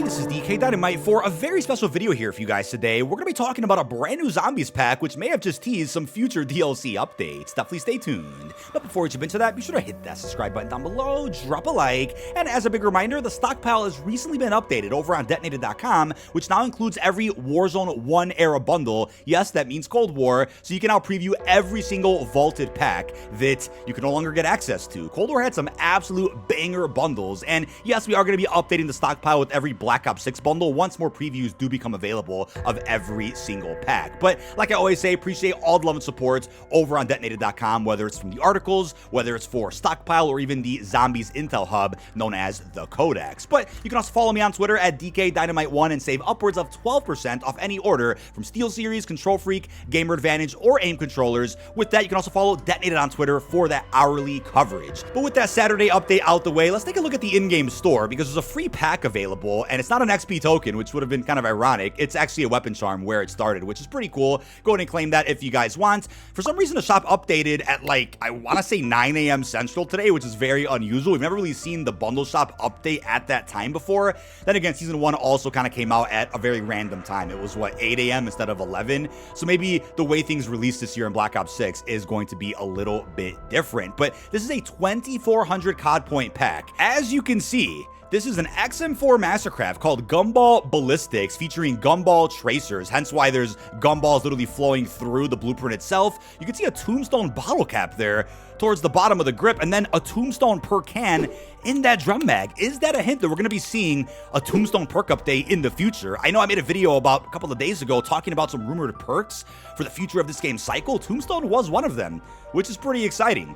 this is dkdynamite for a very special video here for you guys today. We're going to be talking about a brand new zombies pack, which may have just teased some future DLC updates. Definitely stay tuned. But before we jump into that, be sure to hit that subscribe button down below, drop a like, and as a big reminder, the stockpile has recently been updated over on dkdynamite.com, which now includes every Warzone 1 era bundle. Yes, that means Cold War, so you can now preview every single vaulted pack that you can no longer get access to. Cold War had some absolute banger bundles, and yes, we are going to be updating the stockpile with every Black Ops 6 bundle once more previews do become available of every single pack. But like I always say, appreciate all the love and support over on dkdynamite.com, whether it's from the articles, whether it's for stockpile, or even the zombies intel hub known as the Codex. But you can also follow me on Twitter at dkdynamite1 and save upwards of 12% off any order from SteelSeries, Control Freak, Gamer Advantage, or AIM controllers. With that, you can also follow Detonated on Twitter for that hourly coverage. But with that Saturday update out the way, let's take a look at the in-game store, because there's a free pack available, and it's not an XP token, which would have been kind of ironic. It's actually a weapon charm where it started, which is pretty cool. Go ahead and claim that if you guys want. For some reason, the shop updated at I want to say 9 a.m. Central today, which is very unusual. We've never really seen the bundle shop update at that time before. Then again, Season 1 also kind of came out at a very random time. It was, 8 a.m. instead of 11. So maybe the way things released this year in Black Ops 6 is going to be a little bit different. But this is a 2,400 COD point pack. As you can see, this is an XM4 Mastercraft called Gumball Ballistics featuring gumball tracers, hence why there's gumballs literally flowing through the blueprint itself. You can see a tombstone bottle cap there towards the bottom of the grip, and then a tombstone per can in that drum mag. Is that a hint that we're going to be seeing a tombstone perk update in the future? I know I made a video about a couple of days ago talking about some rumored perks for the future of this game cycle. Tombstone was one of them, which is pretty exciting.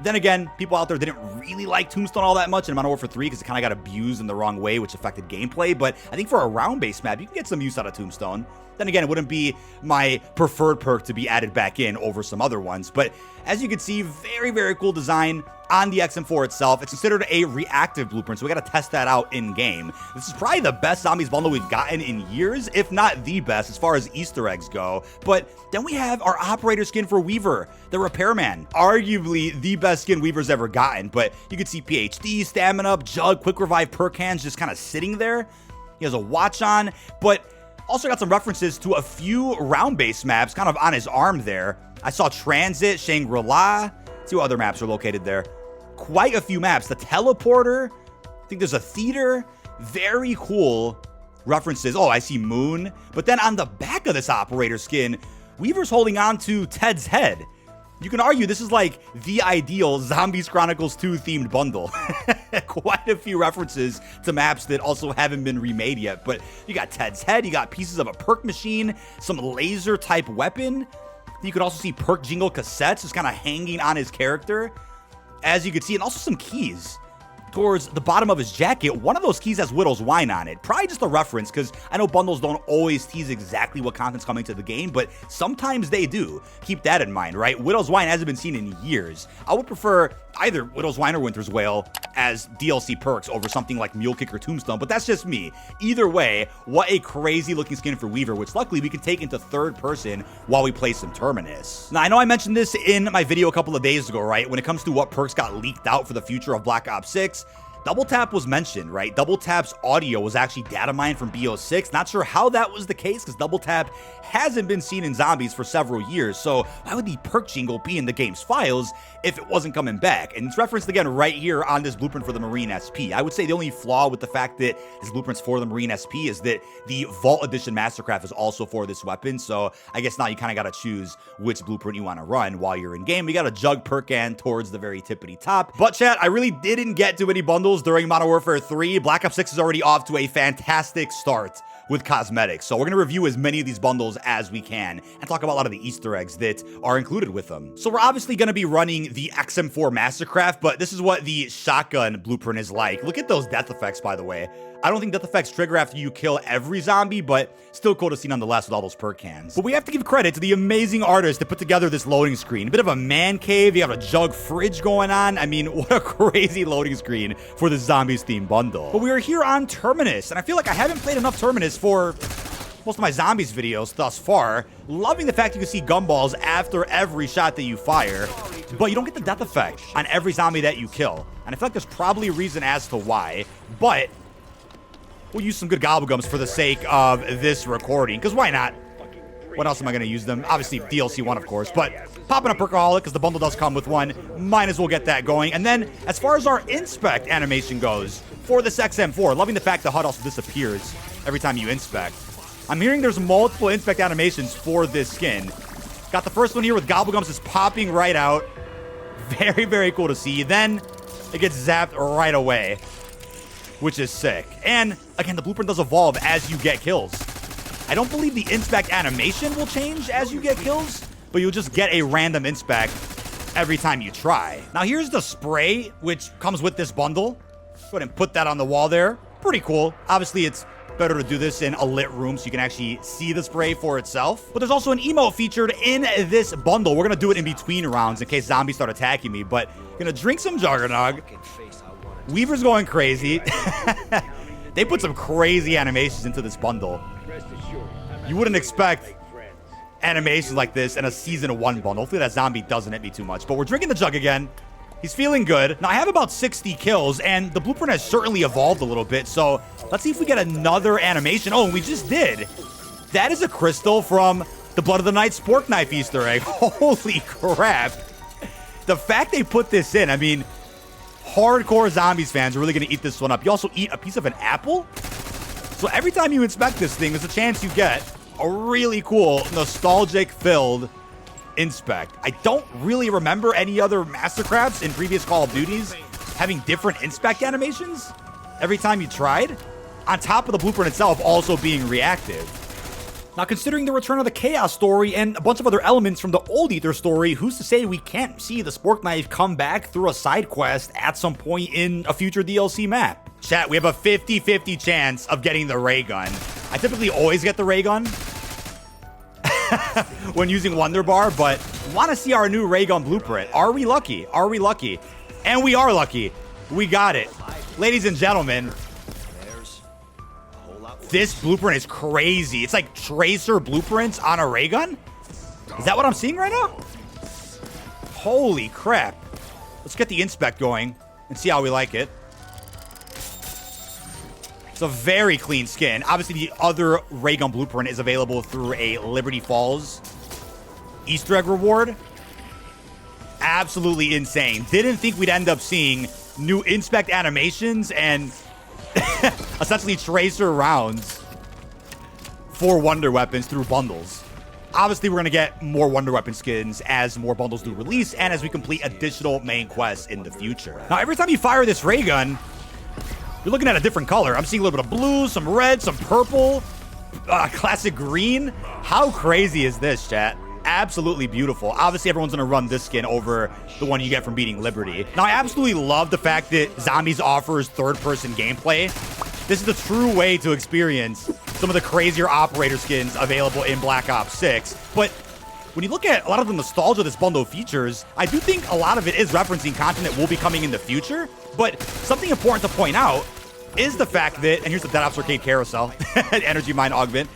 Then again, people out there didn't really like Tombstone all that much in Modern Warfare 3 because it kind of got abused in the wrong way, which affected gameplay. But I think for a round-based map, you can get some use out of Tombstone. Then again, it wouldn't be my preferred perk to be added back in over some other ones. But as you can see, very, very cool design on the XM4 itself. It's considered a reactive blueprint, so we got to test that out in-game. This is probably the best zombies bundle we've gotten in years, if not the best as far as Easter eggs go. But then we have our operator skin for Weaver, the repairman. Arguably the best skin Weaver's ever gotten, but you can see PhD, stamina up, jug, quick revive perk hands just kind of sitting there. He has a watch on, but also got some references to a few round-based maps kind of on his arm there. I saw Transit, Shangri-La, see what other maps are located there. Quite a few maps. The teleporter, I think there's a theater. Very cool references. Oh, I see Moon. But then on the back of this operator skin, Weaver's holding on to Ted's head. You can argue this is like the ideal Zombies Chronicles 2 themed bundle. Quite a few references to maps that also haven't been remade yet. But you got Ted's head, you got pieces of a perk machine, some laser type weapon. You could also see perk jingle cassettes just kind of hanging on his character, as you can see, and also some keys towards the bottom of his jacket. One of those keys has Widow's Wine on it. Probably just a reference, because I know bundles don't always tease exactly what content's coming to the game, but sometimes they do. Keep that in mind, right? Widow's Wine hasn't been seen in years. I would prefer either Widow's Wine or Winter's Wail as DLC perks over something like Mule Kick or Tombstone, but that's just me. Either way, what a crazy looking skin for Weaver, which luckily we can take into third person while we play some Terminus. Now, I know I mentioned this in my video a couple of days ago, right? When it comes to what perks got leaked out for the future of Black Ops 6, Double Tap was mentioned, right? Double Tap's audio was actually data mined from BO6. Not sure how that was the case, because Double Tap hasn't been seen in zombies for several years. So why would the perk jingle be in the game's files if it wasn't coming back? And it's referenced again right here on this blueprint for the Marine SP. I would say the only flaw with the fact that this blueprint's for the Marine SP is that the Vault Edition Mastercraft is also for this weapon. So I guess now you kind of got to choose which blueprint you want to run while you're in game. We got a jug perk can towards the very tippity top. But chat, I really didn't get too many bundles during Modern Warfare 3. Black Ops 6 is already off to a fantastic start with cosmetics. So we're going to review as many of these bundles as we can and talk about a lot of the Easter eggs that are included with them. So we're obviously going to be running the XM4 Mastercraft, but this is what the shotgun blueprint is like. Look at those death effects, by the way. I don't think death effects trigger after you kill every zombie, but still cool to see nonetheless with all those perk cans. But we have to give credit to the amazing artist that put together this loading screen. A bit of a man cave, you have a jug fridge going on. I mean, what a crazy loading screen for the zombies themed bundle. But we are here on Terminus, and I feel like I haven't played enough Terminus for most of my zombies videos thus far. Loving the fact you can see gumballs after every shot that you fire, but you don't get the death effect on every zombie that you kill. And I feel like there's probably a reason as to why, but we'll use some good gobblegums for the sake of this recording, because why not? What else am I going to use them? Obviously, DLC 1, of course, but popping a Perkaholic, because the bundle does come with one, might as well get that going. And then, as far as our inspect animation goes, for this XM4, loving the fact the HUD also disappears every time you inspect. I'm hearing there's multiple inspect animations for this skin. Got the first one here with gobblegums just popping right out. Very, very cool to see. Then, it gets zapped right away, which is sick. And, again, the blueprint does evolve as you get kills. I don't believe the inspect animation will change as you get kills, but you'll just get a random inspect every time you try. Now here's the spray, which comes with this bundle. Go ahead and put that on the wall there. Pretty cool. Obviously, it's better to do this in a lit room so you can actually see the spray for itself. But there's also an emote featured in this bundle. We're going to do it in between rounds in case zombies start attacking me, but gonna drink some Juggernog. Weaver's going crazy. They put some crazy animations into this bundle. You wouldn't expect animations like this in a Season 1 bundle. Hopefully that zombie doesn't hit me too much. But we're drinking the jug again. He's feeling good. Now, I have about 60 kills, and the blueprint has certainly evolved a little bit. So let's see if we get another animation. Oh, and we just did. That is a crystal from the Blood of the Night Spork Knife Easter egg. Holy crap. The fact they put this in, I mean, hardcore Zombies fans are really going to eat this one up. You also eat a piece of an apple. So every time you inspect this thing, there's a chance you get a really cool, nostalgic-filled inspect. I don't really remember any other Mastercrafts in previous Call of Duties having different inspect animations every time you tried, on top of the blueprint itself also being reactive. Now, considering the return of the Chaos story and a bunch of other elements from the old Ether story, who's to say we can't see the Spork Knife come back through a side quest at some point in a future DLC map? Chat, we have a 50-50 chance of getting the ray gun. I typically always get the ray gun when using Wonder Bar, but want to see our new ray gun blueprint. Are we lucky? Are we lucky? And we are lucky. We got it. Ladies and gentlemen, this blueprint is crazy. It's like Tracer blueprints on a ray gun? Is that what I'm seeing right now? Holy crap. Let's get the inspect going and see how we like it. It's a very clean skin. Obviously, the other ray gun blueprint is available through a Liberty Falls Easter egg reward. Absolutely insane. Didn't think we'd end up seeing new inspect animations and essentially Tracer rounds for Wonder Weapons through bundles. Obviously, we're going to get more Wonder Weapon skins as more bundles do release and as we complete additional main quests in the future. Now, every time you fire this ray gun, you're looking at a different color. I'm seeing a little bit of blue, some red, some purple, classic green. How crazy is this, chat? Absolutely beautiful. Obviously, everyone's going to run this skin over the one you get from beating Liberty. Now, I absolutely love the fact that Zombies offers third-person gameplay. This is the true way to experience some of the crazier operator skins available in Black Ops 6. But when you look at a lot of the nostalgia this bundle features, I do think a lot of it is referencing content that will be coming in the future. But something important to point out is the fact that, and here's the Dead Ops Arcade Carousel, Energy Mine Augment.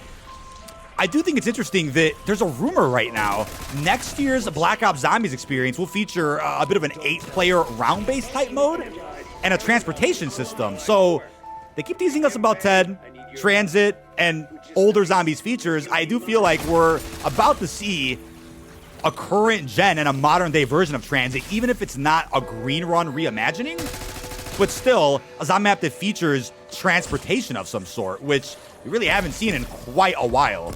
I do think it's interesting that there's a rumor right now. Next year's Black Ops Zombies experience will feature a bit of an 8-player round-based type mode and a transportation system. So they keep teasing us about TEDD, Transit, and older Zombies features. I do feel like we're about to see a current gen and a modern day version of Transit, even if it's not a green run reimagining, but still a zombie map that features transportation of some sort, which we really haven't seen in quite a while.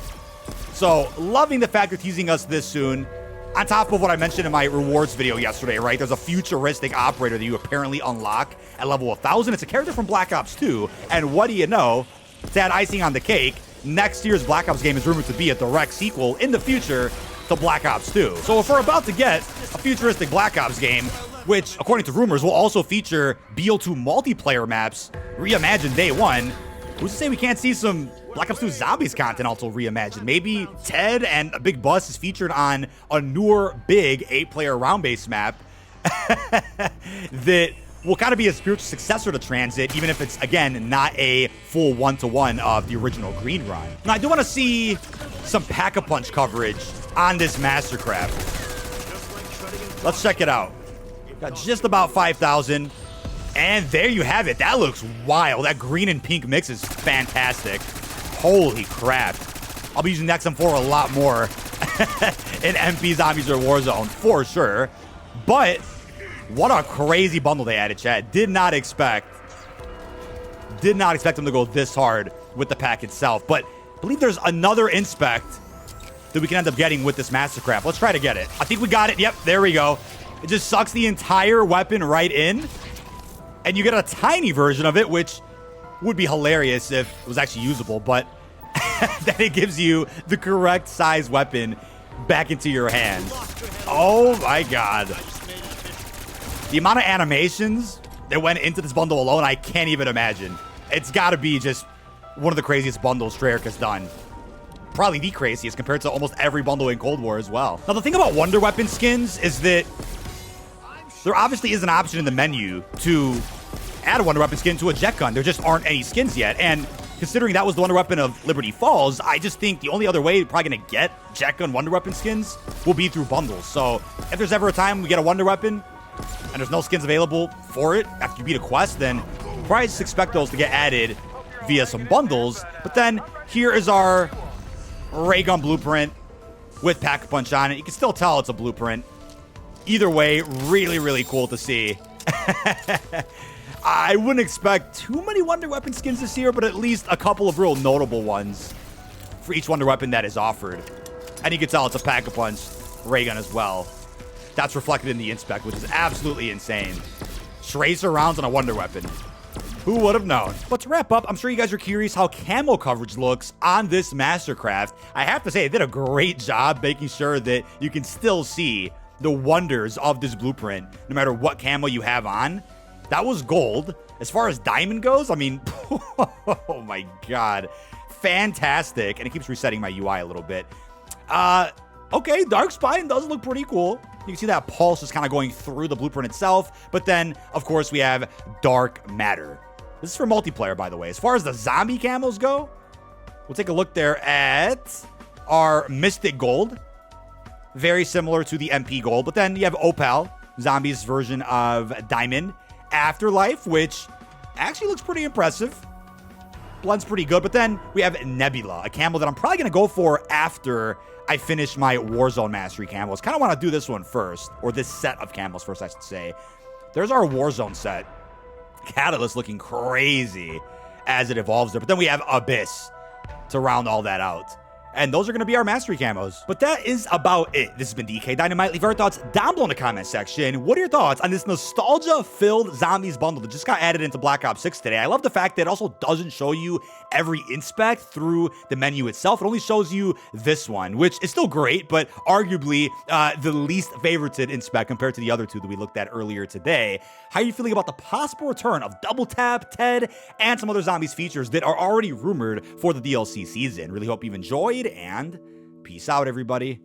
So loving the fact they're teasing us this soon. On top of what I mentioned in my rewards video yesterday, right? There's a futuristic operator that you apparently unlock at level 1000. It's a character from Black Ops 2. And what do you know? To add icing on the cake, next year's Black Ops game is rumored to be a direct sequel in the future to Black Ops 2. So if we're about to get a futuristic Black Ops game, which, according to rumors, will also feature BO2 multiplayer maps reimagined day one, who's to say we can't see some Black Ops 2 Zombies content also reimagined? Maybe TEDD and a Big Bus is featured on a newer, big 8-player round-based map that will kind of be a spiritual successor to Transit, even if it's, again, not a full one-to-one of the original Green Run. Now, I do want to see some Pack-a-Punch coverage on this Mastercraft. Let's check it out. Got just about 5,000. And there you have it. That looks wild. That green and pink mix is fantastic. Holy crap. I'll be using the XM4 a lot more in MP Zombies or Warzone, for sure. But what a crazy bundle they added, chat. Did not expect them to go this hard with the pack itself. But I believe there's another inspect that we can end up getting with this Mastercraft. Let's try to get it. I think we got it. Yep, there we go. It just sucks the entire weapon right in. And you get a tiny version of it, which would be hilarious if it was actually usable. But then it gives you the correct size weapon back into your hand. Oh my God. The amount of animations that went into this bundle alone, I can't even imagine. It's got to be just one of the craziest bundles Treyarch has done. Probably the craziest compared to almost every bundle in Cold War as well. Now, the thing about Wonder Weapon skins is that there obviously is an option in the menu to add a Wonder Weapon skin to a jet gun. There just aren't any skins yet. And considering that was the Wonder Weapon of Liberty Falls, I just think the only other way you're probably going to get jet gun Wonder Weapon skins will be through bundles. So if there's ever a time we get a Wonder Weapon and there's no skins available for it after you beat a quest, then probably just expect those to get added via some bundles. But then here is our ray gun blueprint with Pack-a-Punch on it. You can still tell it's a blueprint. Either way, really, really cool to see. I wouldn't expect too many Wonder Weapon skins this year, but at least a couple of real notable ones for each Wonder Weapon that is offered. And you can tell it's a Pack-a-Punch ray gun as well. That's reflected in the inspect, which is absolutely insane. Tracer rounds on a Wonder Weapon. Who would have known? But to wrap up, I'm sure you guys are curious how camo coverage looks on this Mastercraft. I have to say, they did a great job making sure that you can still see the wonders of this blueprint, no matter what camo you have on. That was gold. As far as diamond goes, I mean, oh my God. Fantastic. And it keeps resetting my UI a little bit. Okay, Dark Spine does look pretty cool. You can see that pulse is kind of going through the blueprint itself. But then, of course, we have Dark Matter. This is for multiplayer, by the way. As far as the zombie camos go, we'll take a look there at our Mystic Gold. Very similar to the MP Gold. But then you have Opal, Zombies' version of Diamond. Afterlife, which actually looks pretty impressive. Blends pretty good. But then we have Nebula, a camo that I'm probably going to go for after I finish my Warzone Mastery camos. Kind of want to do this one first, or this set of camos first, I should say. There's our Warzone set. Catalyst looking crazy as it evolves there. But then we have Abyss to round all that out. And those are going to be our Mastery camos. But that is about it. This has been dkdynamite. Leave your thoughts down below in the comment section. What are your thoughts on this nostalgia-filled Zombies bundle that just got added into Black Ops 6 today? I love the fact that it also doesn't show you every inspect through the menu itself. It only shows you this one, which is still great, but arguably the least favorited inspect compared to the other two that we looked at earlier today. How are you feeling about the possible return of Double Tap, TEDD, and some other Zombies features that are already rumored for the DLC season? Really hope you've enjoyed, and peace out, everybody.